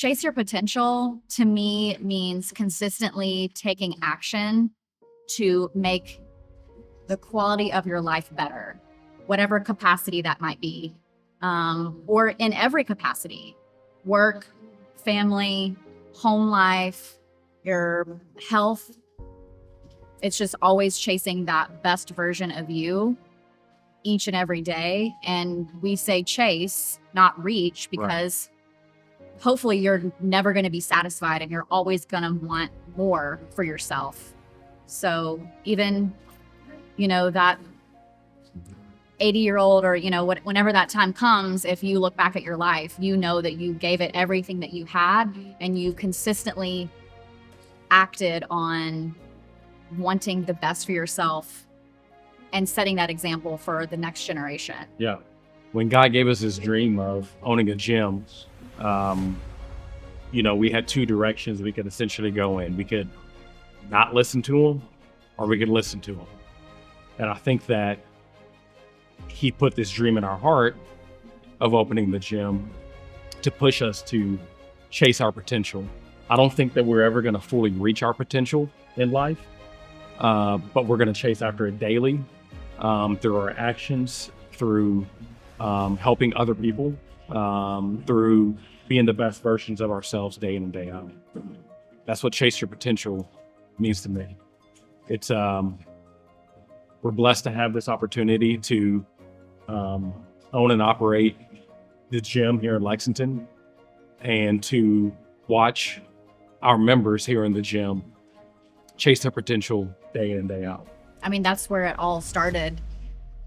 chase your potential to me means consistently taking action to make the quality of your life better, whatever capacity that might be, or in every capacity, work, family, home life, your health. It's just always chasing that best version of you each and every day. And we say chase, not reach, because hopefully you're never going to be satisfied and you're always going to want more for yourself. So even, that 80-year-old or, whenever that time comes, if you look back at your life, you know that you gave it everything that you had and you consistently acted on wanting the best for yourself and setting that example for the next generation. Yeah. When God gave us his dream of owning a gym, we had two directions we could essentially go in. We could not listen to him, or we could listen to him. And I think that he put this dream in our heart of opening the gym to push us to chase our potential. I don't think that we're ever going to fully reach our potential in life, but we're going to chase after it daily, through our actions, through helping other people, through being the best versions of ourselves day in and day out. That's what chase your potential means to me. It's we're blessed to have this opportunity to own and operate the gym here in Lexington, and to watch our members here in the gym chase their potential day in and day out. I mean, that's where it all started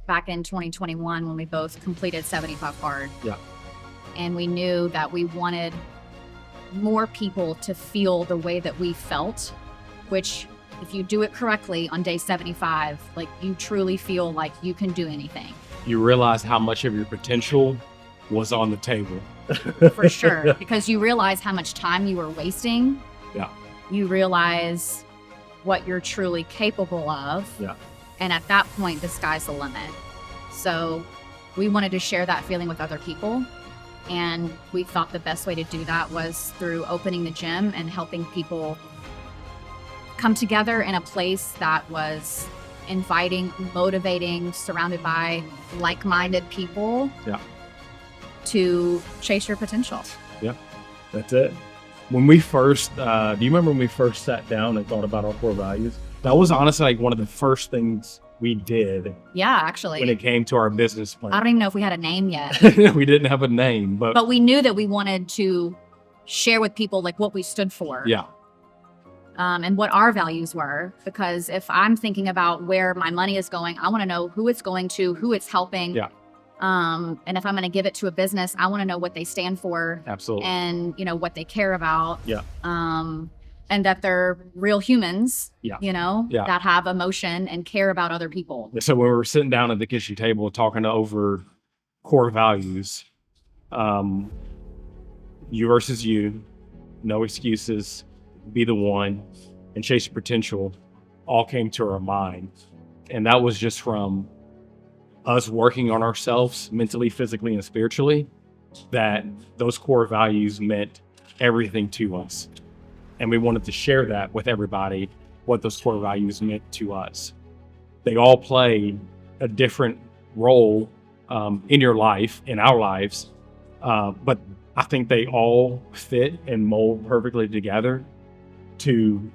back in 2021 when we both completed 75 Hard. Yeah. And we knew that we wanted more people to feel the way that we felt, which if you do it correctly on day 75, like you truly feel like you can do anything. You realize how much of your potential was on the table. For sure. Because you realize how much time you were wasting. Yeah. You realize what you're truly capable of. Yeah. And at that point, the sky's the limit. So we wanted to share that feeling with other people. And we thought the best way to do that was through opening the gym and helping people come together in a place that was inviting, motivating, surrounded by like-minded people. Yeah. To chase your potential. Yeah, that's it. When we first, do you remember when we first sat down and thought about our core values? That was honestly like one of the first things we did. Yeah, actually. When it came to our business plan. I don't even know if we had a name yet. We didn't have a name, but we knew that we wanted to share with people like what we stood for. Yeah. And what our values were, because if I'm thinking about where my money is going, I want to know who it's going to, who it's helping. Yeah. And if I'm going to give it to a business, I want to know what they stand for. Absolutely. And, what they care about. Yeah. And that they're real humans, Yeah. that have emotion and care about other people. So when we were sitting down at the kitchen table talking over core values, you versus you, no excuses, be the one, and chase your potential all came to our mind. And that was just from us working on ourselves mentally, physically, and spiritually, that those core values meant everything to us. And we wanted to share that with everybody, what those core values meant to us. They all play a different role in your life, in our lives, but I think they all fit and mold perfectly together to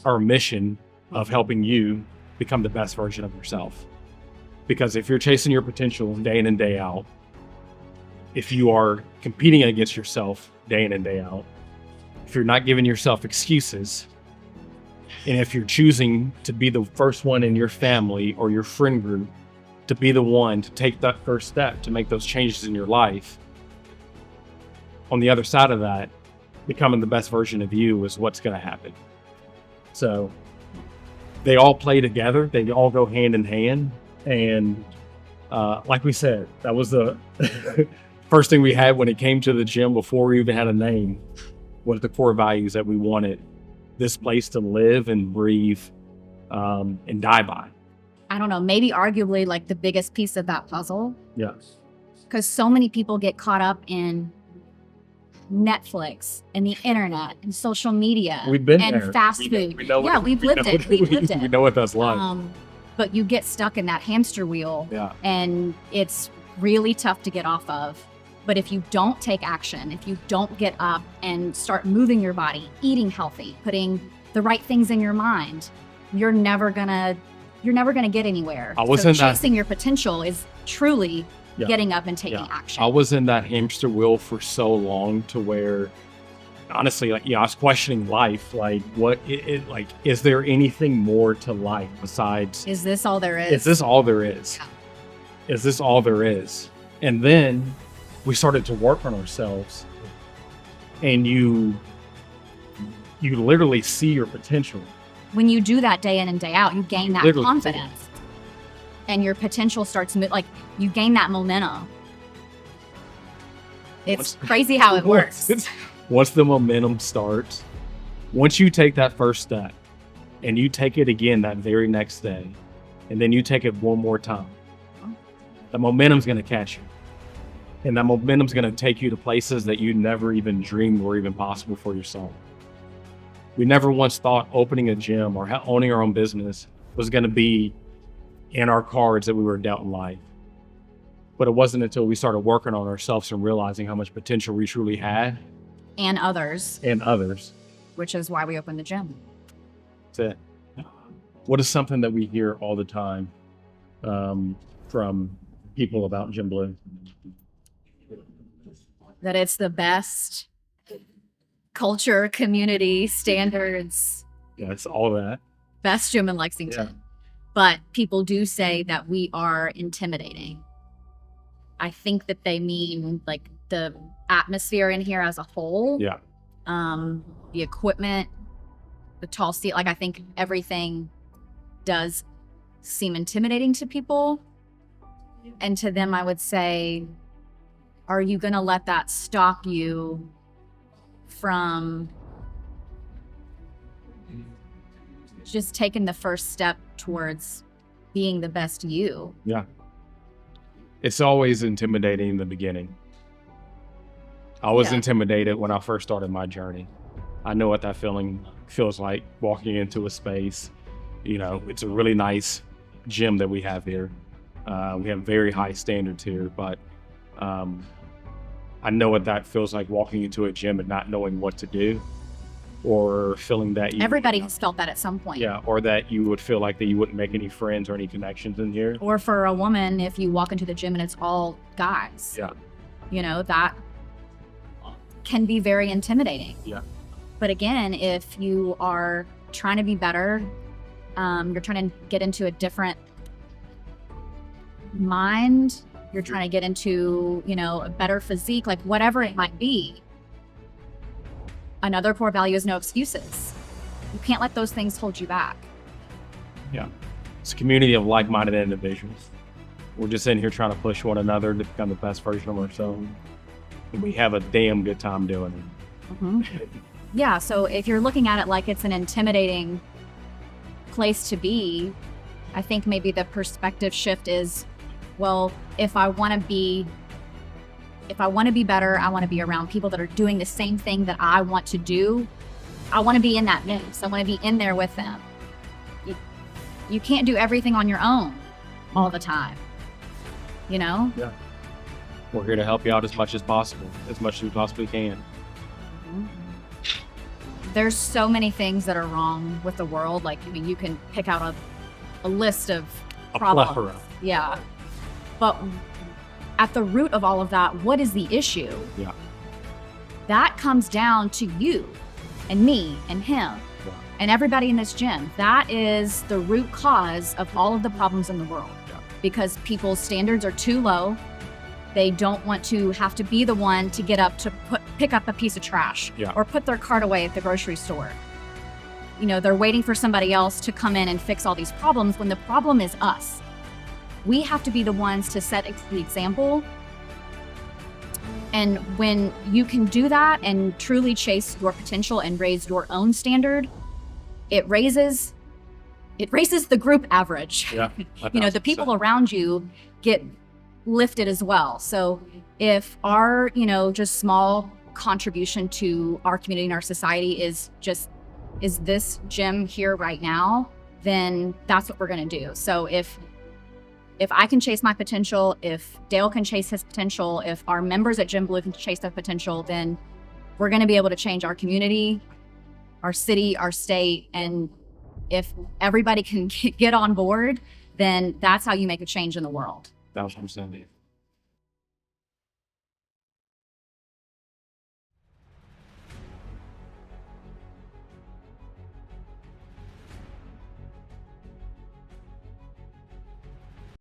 our mission of helping you become the best version of yourself. Because if you're chasing your potential day in and day out, if you are competing against yourself day in and day out, if you're not giving yourself excuses, and if you're choosing to be the first one in your family or your friend group to be the one to take that first step to make those changes in your life, on the other side of that, becoming the best version of you is what's going to happen. So they all play together. They all go hand in hand. And like we said, that was the first thing we had when it came to the gym before we even had a name, was the core values that we wanted this place to live and breathe and die by. I don't know, maybe arguably like the biggest piece of that puzzle. Yes. Because so many people get caught up in Netflix and the internet and social media We've been and there. fast We food. know Yeah, we've lived it. We've lived We it. know what that's like. But you get stuck in that hamster wheel, Yeah. and it's really tough to get off of. But if you don't take action, if you don't get up and start moving your body, eating healthy, putting the right things in your mind, you're never gonna get anywhere. So chasing your potential is truly getting up and taking action. I was in that hamster wheel for so long to where, honestly, like, I was questioning life. Like, like, is there anything more to life besides? Is this all there is? Is this all there is? Yeah. Is this all there is? And then we started to work on ourselves, and you literally see your potential. When you do that day in and day out, you gain that confidence, and your potential starts like you gain that momentum. It's crazy how it works. Once the momentum starts, once you take that first step and you take it again that very next day, and then you take it one more time, the momentum's going to catch you. And that momentum's going to take you to places that you never even dreamed were even possible for yourself. We never once thought opening a gym or owning our own business was going to be in our cards that we were dealt in life. But it wasn't until we started working on ourselves and realizing how much potential we truly had. And others. Which is why we opened the gym. That's it. What is something that we hear all the time from people about Gym Blue? That it's the best culture, community, standards. Yeah, it's all that. Best gym in Lexington. Yeah. But people do say that we are intimidating. I think that they mean like the atmosphere in here as a whole. Yeah. The equipment, the tall seat. Like, I think everything does seem intimidating to people. And to them, I would say, are you going to let that stop you from just taking the first step towards being the best you? Yeah. It's always intimidating in the beginning. I was intimidated when I first started my journey. I know what that feeling feels like, walking into a space. It's a really nice gym that we have here. We have very high standards here, but I know what that feels like, walking into a gym and not knowing what to do, or feeling that everybody has felt that at some point. Yeah, or that you would feel like that you wouldn't make any friends or any connections in here. Or for a woman, if you walk into the gym and it's all guys. Yeah. That can be very intimidating. Yeah. But again, if you are trying to be better, you're trying to get into a different mind, you're trying to get into, a better physique, like whatever it might be. Another core value is no excuses. You can't let those things hold you back. Yeah. It's a community of like-minded individuals. We're just in here trying to push one another to become the best version of ourselves. And we have a damn good time doing it. Mm-hmm. Yeah, so if you're looking at it like it's an intimidating place to be, I think maybe the perspective shift is, well, if I want to be better, I want to be around people that are doing the same thing that I want to do. I want to be in that mix. I want to be in there with them. You can't do everything on your own all the time. Yeah. We're here to help you out as much as possible, as much as we possibly can. Mm-hmm. There's so many things that are wrong with the world. Like, you can pick out a list of problems. Plethora. Yeah. But at the root of all of that, what is the issue? Yeah. That comes down to you and me and him and everybody in this gym. That is the root cause of all of the problems in the world. Yeah. Because people's standards are too low. They don't want to have to be the one to get up to pick up a piece of trash or put their cart away at the grocery store. They're waiting for somebody else to come in and fix all these problems when the problem is us. We have to be the ones to set the example. And when you can do that and truly chase your potential and raise your own standard, it raises the group average. Yeah. The people around you get lifted as well. So if our, just small contribution to our community and our society is this gym here right now, then that's what we're going to do. So if I can chase my potential, if Dale can chase his potential, if our members at Gym Blue can chase their potential, then we're going to be able to change our community, our city, our state. And if everybody can get on board, then that's how you make a change in the world. 1000%.